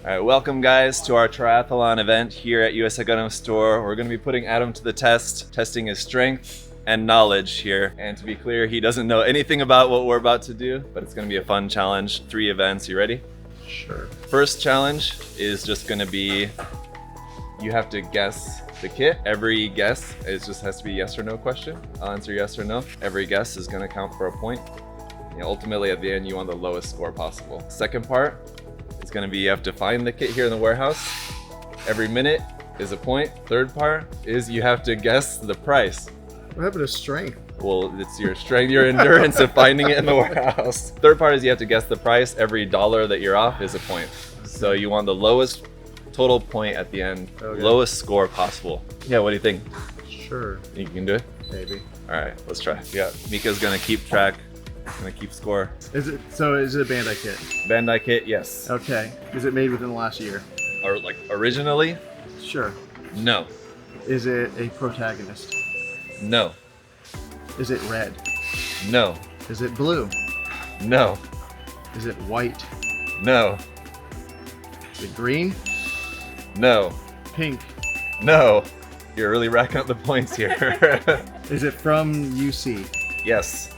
All right, welcome guys to our triathlon event here at USA Gundam Store. We're going to be putting Adam to the test, testing his strength and knowledge here. And to be clear, he doesn't know anything about what we're about to do, but it's going to be a fun challenge. 3 events. You ready? Sure. First challenge is just going to be, you have to guess the kit. Every guess, it just has to be a yes or no question. I'll answer yes or no. Every guess is going to count for a point. Ultimately, at the end, you want the lowest score possible. Second part is going to be you have to find the kit here in the warehouse. Every minute is a point. Third part is you have to guess the price. What happened to strength? Well, it's your strength, your endurance of finding it in the warehouse. Third part is you have to guess the price. Every dollar that you're off is a point. So you want the lowest total point at the end, lowest score possible. Yeah, what do you think? Sure. You can do it? Maybe. All right, let's try. Yeah, Mika's gonna keep track. Gonna keep score. Is it a Bandai kit? Bandai kit, yes. Okay. Is it made within the last year? Or like originally? Sure. No. Is it a protagonist? No. Is it red? No. Is it blue? No. Is it white? No. Is it green? No. Pink? No. You're really racking up the points here. Is it from UC? Yes.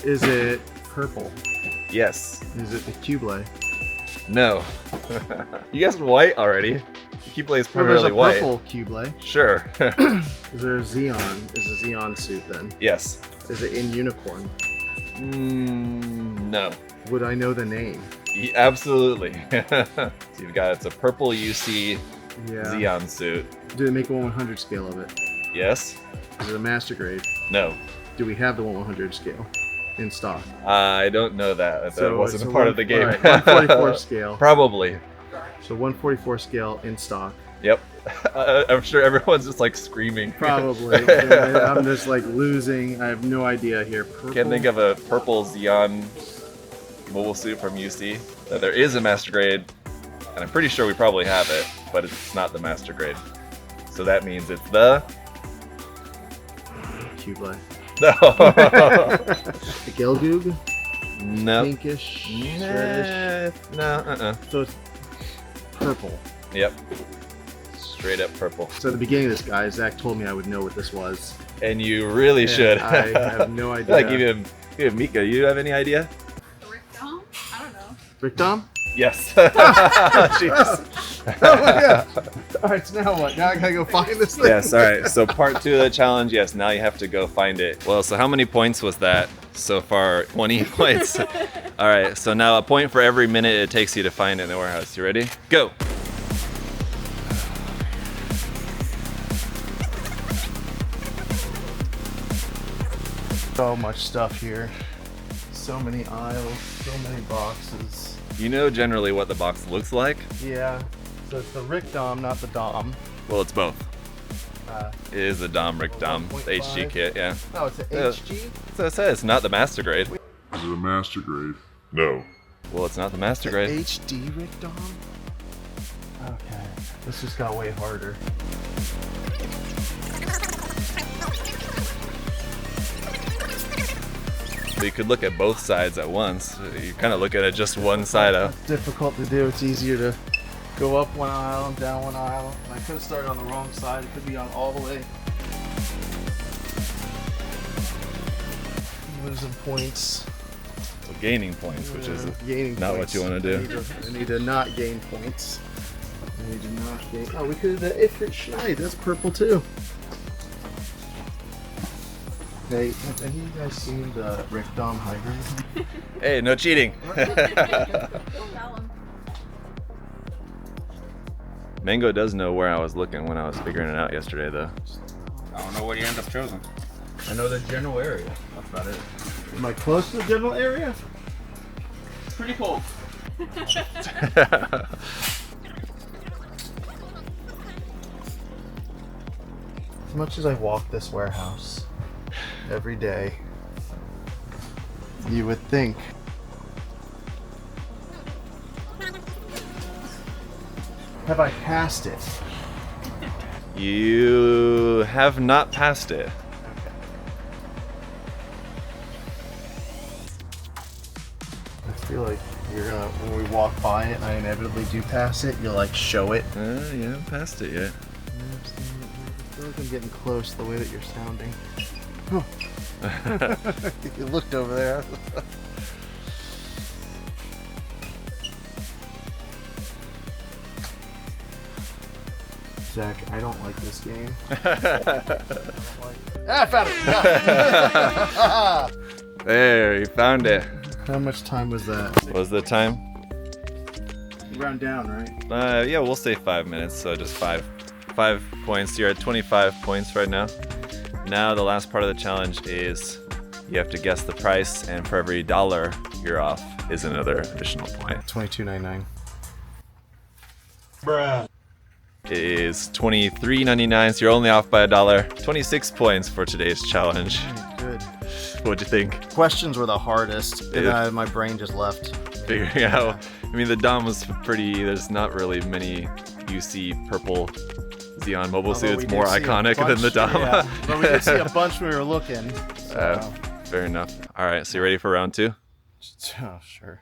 Is it purple? Yes. Is it the Keyblade? No. You guessed white already. Keyblade is primarily white. There's a purple Keyblade. Sure. Is there a Xeon? Is a Xeon suit then? Yes. Is it in unicorn? No. Would I know the name? Absolutely. So you've got, it's a purple UC Xeon suit. Do they make a 1/100 scale of it? Yes. Is it a master grade? No. Do we have the 1/100 scale in stock? I don't know that. That wasn't a part of the game. Right, 144 scale. Probably. So 144 scale in stock. Yep. I'm sure everyone's just like screaming. Probably. I'm just like losing. I have no idea here. Purple? Can't think of a purple Xeon mobile suit from UC. There is a master grade, and I'm pretty sure we probably have it, but it's not the master grade. So that means it's the Keyblade. No. The Gelgoog? No. Pinkish? Reddish? No. So it's purple. Yep. Straight up purple. So at the beginning of this, guy, Zach told me I would know what this was. And you really should. I have no idea. I feel like give him Mika. You have any idea? Rick Dom? I don't know. Rick Dom? Yes. Jeez. Oh my god. Alright, so now what? Now I gotta go find this thing? Yes, alright. So part 2 of the challenge, yes, now you have to go find it. Well, so how many points was that so far? 20 points. Alright, so now a point for every minute it takes you to find it in the warehouse. You ready? Go! So much stuff here. So many aisles, so many boxes. You know generally what the box looks like? Yeah. So it's the Rick Dom, not the Dom. Well, it's both. It is the Dom Rick Dom, the 1.5. HG kit, yeah. Oh, it's an HG? So it says it's not the master grade. Is it a master grade? No. Well, it's not the master grade. HD Rick Dom? Okay. This just got way harder. So you could look at both sides at once. You kind of look at it just one side of. It's difficult to do. It's easier to go up one aisle and down one aisle. I could have started on the wrong side. It could be on all the way. Losing points. So gaining points, which is Gaining not points. what you want to do. I need to not gain points. I need to not gain. Oh, we could have the Ifrit Schneid. That's purple too. Hey, have any of you guys seen the Rick Dom Hybrid? Hey, no cheating. That one. Mango does know where I was looking when I was figuring it out yesterday, though. I don't know what you end up choosing. I know the general area. That's about it. Am I close to the general area? It's pretty cold. As much as I walk this warehouse every day, you would think have I passed it? You have not passed it. I feel like you're gonna, when we we walk by it and I inevitably do pass it, you'll like show it. You haven't passed it yet. I feel like I'm getting close the way that you're sounding. You looked over there. Zach, I don't like this game. I found it! There, you found it. How much time was that? What was the time? Round down, right? Yeah, we'll say 5 minutes, so just 5 points. You're at 25 points right now. Now the last part of the challenge is you have to guess the price, and for every dollar you're off is another additional point. $22.99. Bruh. It is $23.99, so you're only off by $1. 26 points for today's challenge. Good. What'd you think? Questions were the hardest, and Yeah. my brain just left. Figuring out. I mean, the Dom was pretty. There's not really many UC purple Xeon mobile Although suits we more did see a iconic than the bunch- Dom. Yeah, but we did see a bunch when we were looking. So. Fair enough. All right, so you ready for round 2? Oh, sure.